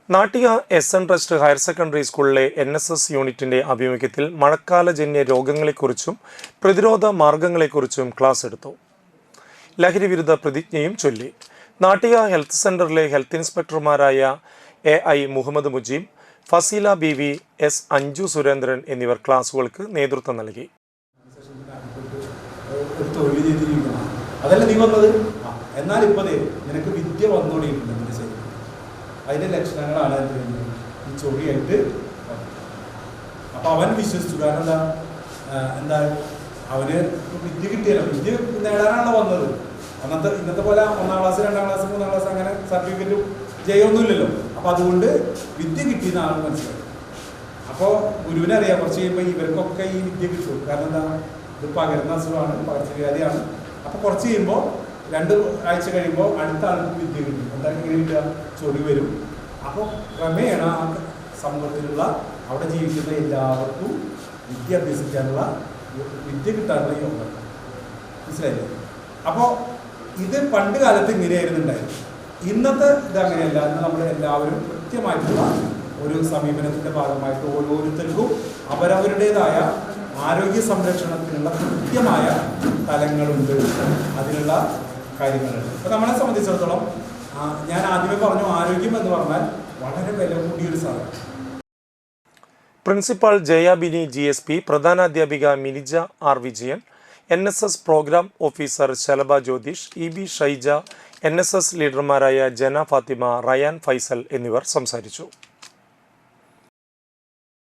Nattika എസ്.എൻ. Trust higher secondary സ്കൂളിലെ NSS യൂണിറ്റിന്റെ ആഭിമുഖ്യത്തിൽ മഴക്കാലജന്യ രോഗങ്ങളെക്കുറിച്ചും പ്രതിരോധ മാർഗങ്ങളെക്കുറിച്ചും ക്ലാസ് എടുത്തു. ലഹരി വിരുദ്ധ പ്രതിജ്ഞയും ചൊല്ലി. നാട്ടിക ഹെൽത്ത് സെന്ററിലെ ഹെൽത്ത് ഇൻസ്പെക്ടർമാരായ AI മുഹമ്മദ് മുജീബ്, ഫസീല ബീവി, S. അഞ്ജു സുരേന്ദ്രൻ എന്നിവർ ക്ലാസുകൾക്ക് നേതൃത്വം നൽകി. അതല്ല നീ വന്നത്, എന്നാൽ ഇപ്പോൾ നിനക്ക് വിദ്യ വന്നുകൊണ്ടിരിക്കുന്നത് അതിൻ്റെ ലക്ഷണങ്ങളാണ് ഈ ചൊറിയായിട്ട്. അപ്പോൾ അവൻ വിശ്വസിച്ചു. കാരണം എന്താ അവന് വിദ്യ കിട്ടിയല്ലോ, വിദ്യ നേടാനാണല്ലോ വന്നത്. ഇന്നത്തെ പോലെ 1ാം ക്ലാസ് 2ാം ക്ലാസ് 3ാം ക്ലാസ് അങ്ങനെ സർട്ടിഫിക്കറ്റും ജയമൊന്നുമില്ലല്ലോ. അപ്പോൾ അതുകൊണ്ട് വിദ്യ കിട്ടിയെന്ന് ആൾ മനസ്സിലായി. അപ്പോൾ ഗുരുവിനെ അറിയാം കുറച്ച് കഴിയുമ്പോൾ ഇവർക്കൊക്കെ ഈ വിദ്യ കിട്ടും. കാരണം എന്താ, ഇത് പകരുന്ന അസുഖമാണ്, പകർച്ചവ്യാധിയാണ്. അപ്പോൾ കുറച്ച് കഴിയുമ്പോൾ 2 ആഴ്ച കഴിയുമ്പോൾ അടുത്ത ആൾക്ക് വിദ്യ കിട്ടും. എന്താ ഇങ്ങനെ കിട്ടുക, ചൊറി വരും. അപ്പോൾ ക്രമേണ ആ സമൂഹത്തിലുള്ള അവിടെ ജീവിക്കുന്ന എല്ലാവർക്കും വിദ്യ അഭ്യസിക്കാനുള്ള വിദ്യ കിട്ടാനുള്ള യോഗം. മനസ്സിലായില്ലേ? അപ്പോൾ ഇത് പണ്ട് കാലത്ത് ഇങ്ങനെയായിരുന്നു ഉണ്ടായത്. ഇന്നത്തെ ഇത് അങ്ങനെയല്ല. ഇന്ന് നമ്മൾ എല്ലാവരും കൃത്യമായിട്ടുള്ള ഒരു സമീപനത്തിൻ്റെ ഭാഗമായിട്ട് ഓരോരുത്തർക്കും അവരവരുടേതായ ആരോഗ്യ സംരക്ഷണത്തിനുള്ള കൃത്യമായ തലങ്ങളുണ്ട്, അതിനുള്ള കാര്യങ്ങളുണ്ട്. അപ്പോൾ നമ്മളെ സംബന്ധിച്ചിടത്തോളം ഞാൻ ആദ്യമേ പറഞ്ഞു, ആരോഗ്യം എന്ന് പറഞ്ഞാൽ വളരെ വില കൂടിയൊരു സാധനം. പ്രിൻസിപ്പാൾ ജയാബിനി GSP, പ്രധാനാധ്യാപിക Minija R. Vijayan, NSS program officer Shalabha Jyothish, EB Shaija, NSS ലീഡർമാരായ ജന ഫാത്തിമ, റയാൻ ഫൈസൽ എന്നിവർ സംസാരിച്ചു.